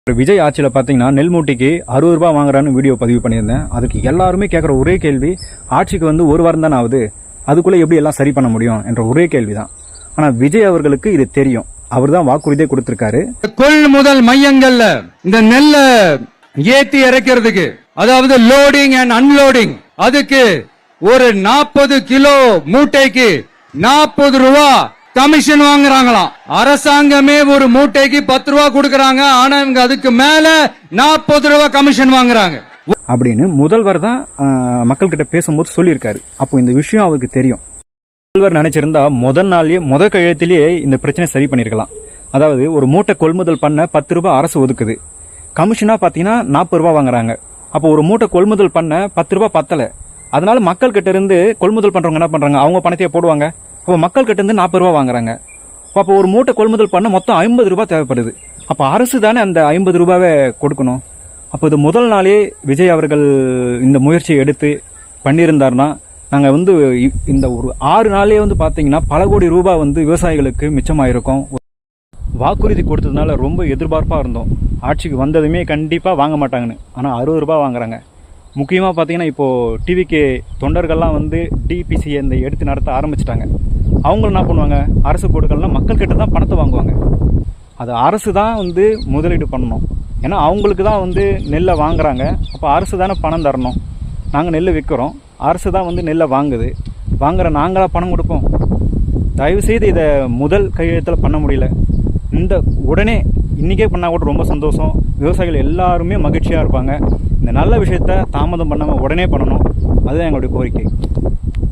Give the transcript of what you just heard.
விஜய் ஆட்சியில் பார்த்தீங்கன்னா நெல் மூட்டைக்கு 60 ரூபாய் வாங்குறான்னு வீடியோ பதிவு பண்ணியிருந்தேன். அதுக்கு எல்லாருமே கேட்குற ஒரே கேள்வி, ஆட்சிக்கு வந்து ஒரு வாரம் தானே ஆகுது, அதுக்குள்ளே எப்படி எல்லாம் சரி பண்ண முடியும் என்ற ஒரே கேள்வி தான். ஆனால் விஜய் அவர்களுக்கு இது தெரியும். அவர் தான் வாக்குறுதியே கொடுத்திருக்காரு. கொள்முதல் மையங்கள்ல இந்த நெல்ல ஏத்தி இறக்கிறதுக்கு, அதாவது லோடிங் அண்ட் அன்லோடிங், அதுக்கு ஒரு 40 கிலோ மூட்டைக்கு 40 ரூபா கமிஷன் வாங்குறாங்களாம். அரசாங்கமே ஒரு மூட்டைக்கு 10 ரூபா கொடுக்கறாங்க, ஆனா இவங்க அதுக்கு மேல 40 ரூபா கமிஷன் வாங்குறாங்க அப்படின்னு முதல்வர் தான் மக்கள் கிட்ட பேசும்போது சொல்லியிருக்காரு. அப்போ இந்த விஷயம் அவருக்கு தெரியும். முதல்வர் நினைச்சிருந்தா முதல் கையெழுத்திலேயே இந்த பிரச்சனை சரி பண்ணிருக்கலாம். அதாவது ஒரு மூட்டை கொள்முதல் பண்ண 10 ரூபாய் அரசு ஒதுக்குது, கமிஷனா பாத்தீங்கன்னா 40 ரூபாய் வாங்குறாங்க. அப்போ ஒரு மூட்டை கொள்முதல் பண்ண 10 ரூபாய் பத்தல, அதனால மக்கள் கிட்ட இருந்து கொள்முதல் பண்றவங்க என்ன பண்றாங்க, அவங்க பணத்தையே போடுவாங்க. அப்போ மக்கள் கிட்ட இருந்து 40 ரூபாய் வாங்குறாங்க. அப்போ ஒரு மூட்டை கொள்முதல் பண்ண மொத்தம் 50 ரூபாய் தேவைப்படுது. அப்போ அரசு தானே அந்த 50 ரூபாவை கொடுக்கணும். அப்போ இது முதல் நாளே விஜய் அவர்கள் இந்த முயற்சியை எடுத்து பண்ணியிருந்தாருன்னா, நாங்கள் வந்து இந்த ஒரு 6 நாளே வந்து பார்த்தீங்கன்னா பல கோடி ரூபாய் வந்து விவசாயிகளுக்கு மிச்சமாயிருக்கும். வாக்குறுதி கொடுத்ததுனால ரொம்ப எதிர்பார்ப்பாக இருந்தோம். ஆட்சிக்கு வந்ததுமே கண்டிப்பாக வாங்க மாட்டாங்கன்னு, ஆனால் 60 ரூபாய் வாங்குறாங்க. முக்கியமாக பார்த்தீங்கன்னா இப்போது டிவிக்கு தொண்டர்கள்லாம் வந்து டிபிசி இந்த எடுத்து நடத்த ஆரம்பிச்சிட்டாங்க. அவங்களும் என்ன பண்ணுவாங்க, அரசு கொடுக்கலாம் மக்கள் கிட்ட தான் பணத்தை வாங்குவாங்க. அது அரசு தான் வந்து முதலீடு பண்ணணும். ஏன்னா அவங்களுக்கு தான் வந்து நெல்லை வாங்குறாங்க. அப்போ அரசு தானே பணம் தரணும். நாங்கள் நெல்லை விற்கிறோம், அரசு தான் வந்து நெல்லை வாங்குது. வாங்குற நாங்களாக பணம் கொடுப்போம்? தயவுசெய்து இதை முதல் கையெழுத்தில் பண்ண முடியல, இந்த உடனே இன்றைக்கே பண்ணால் கூட ரொம்ப சந்தோஷம். விவசாயிகள் எல்லாருமே மகிழ்ச்சியாக இருப்பாங்க. இந்த நல்ல விஷயத்த தாமதம் பண்ணாமல் உடனே பண்ணணும். அதுதான் எங்களுடைய கோரிக்கை.